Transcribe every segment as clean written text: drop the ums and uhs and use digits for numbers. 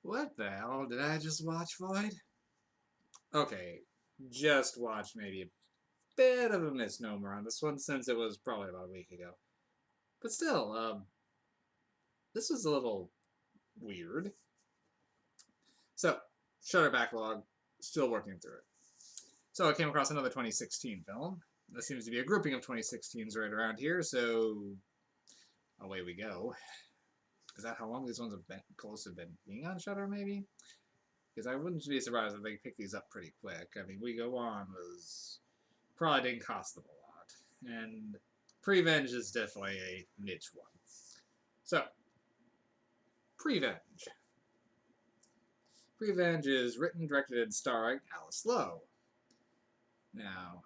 What the hell did I just watch, Floyd? Okay, just watched maybe a bit of a misnomer on this one since it was probably about a week ago. But still, this was a little weird. So, Shutter Backlog, still working through it. So I came across another 2016 film. There seems to be a grouping of 2016s right around here, so away we go. Is that how long these ones have been close to been being on Shutter, maybe? Because I wouldn't be surprised if they pick these up pretty quick. I mean, We Go On was probably didn't cost them a lot, and Prevenge is definitely a niche one. So, Prevenge. Prevenge is written, directed, and starring Alice Lowe. Now,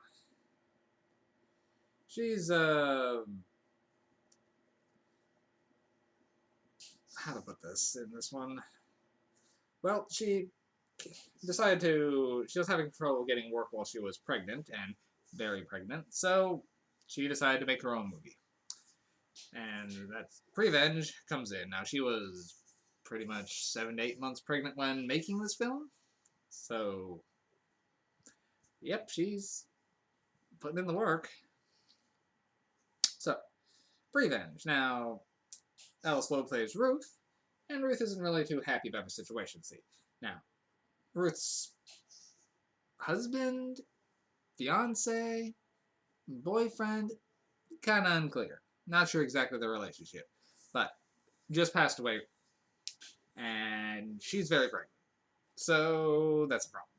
she's how to put this in this one? Well, she decided to. She was having trouble getting work while she was pregnant and very pregnant, so she decided to make her own movie. And that's Prevenge comes in. Now, she was pretty much 7 to 8 months pregnant when making this film, so yep, she's putting in the work. So, Prevenge. Now, Alice Lowe plays Ruth, and Ruth isn't really too happy about her situation. See, now, Ruth's husband, fiance, boyfriend, kind of unclear. Not sure exactly the relationship, but just passed away, and she's very pregnant. So that's a problem.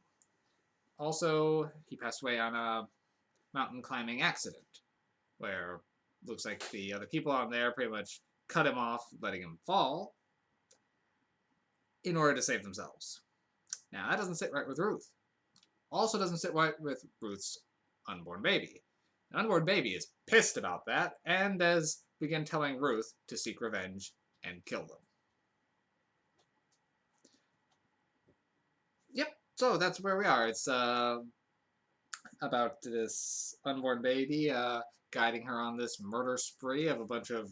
Also, he passed away on a mountain climbing accident, where looks like the other people on there pretty much cut him off, letting him fall, in order to save themselves. Now, that doesn't sit right with Ruth. Also doesn't sit right with Ruth's unborn baby. The unborn baby is pissed about that and has begun telling Ruth to seek revenge and kill them. Yep, so that's where we are. It's about this unborn baby guiding her on this murder spree of a bunch of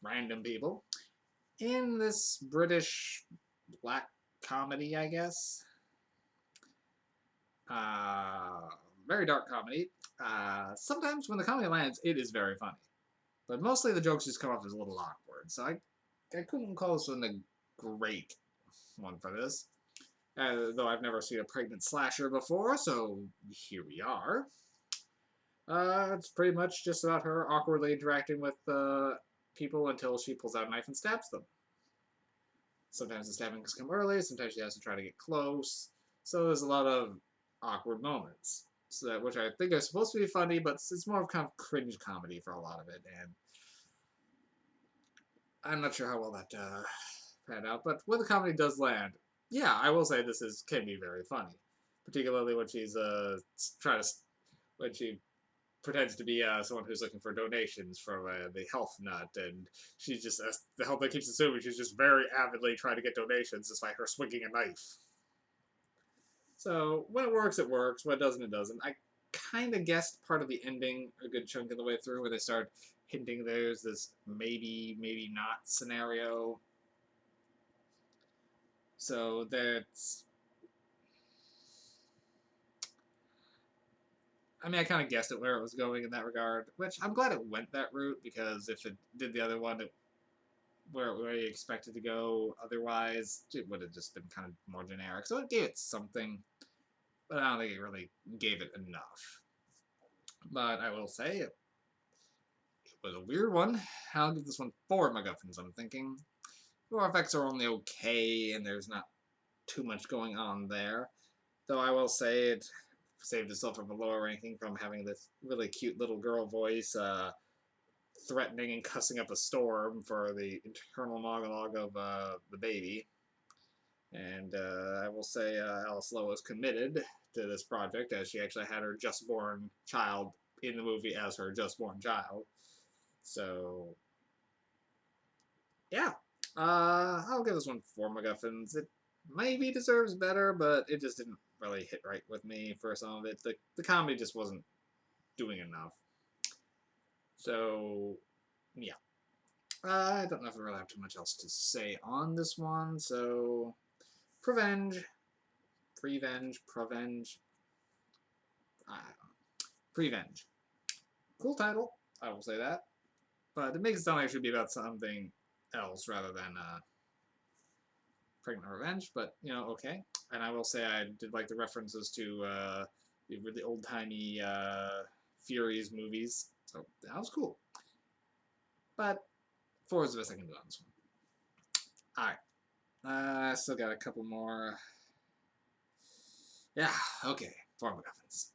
random people in this British black comedy, I guess. Uh, Very dark comedy. Sometimes when the comedy lands, it is very funny. But mostly the jokes just come off as a little awkward. So I couldn't call this one a great one for this. Though I've never seen a pregnant slasher before, so here we are. It's pretty much just about her awkwardly interacting with people until she pulls out a knife and stabs them. Sometimes the stabbings come early, sometimes she has to try to get close. So there's a lot of awkward moments. So that, which I think are supposed to be funny, but it's more of kind of cringe comedy for a lot of it, and I'm not sure how well that panned out. But when the comedy does land, yeah, I will say this is can be very funny, particularly when she's trying to when she pretends to be someone who's looking for donations from the health nut, and she's just the health nut keeps assuming she's just very avidly trying to get donations despite her swinging a knife. So when it works, it works. When it doesn't, it doesn't. I kind of guessed part of the ending a good chunk of the way through, where they start hinting there's this maybe, maybe not scenario. So that's. I mean, I kind of guessed it where it was going in that regard, which I'm glad it went that route because if it did the other one, where you expected to go otherwise, it would have just been kind of more generic. So it gave it something, but I don't think it really gave it enough. But I will say it was a weird one. I'll give this one 4 MacGuffins, I'm thinking. The effects are only okay, and there's not too much going on there. Though I will say it saved itself from a lower ranking from having this really cute little girl voice threatening and cussing up a storm for the internal monologue of the baby. And I will say Alice Lowe is committed to this project as she actually had her just born child in the movie as her just born child. So, yeah. I'll give this one 4 MacGuffins. It maybe deserves better, but it just didn't really hit right with me for some of it. The comedy just wasn't doing enough. So, yeah. I don't know if I really have too much else to say on this one, so Prevenge. Prevenge. Prevenge. I don't know. Prevenge. Cool title. I will say that. But it makes it sound like it should be about something else rather than Pregnant Revenge. But, you know, okay. And I will say I did like the references to the really old-timey Furies movies. So that was cool. But 4 is the best I can do on this one. Alright. I still got a couple more. Yeah, okay. 4 MacGuffins.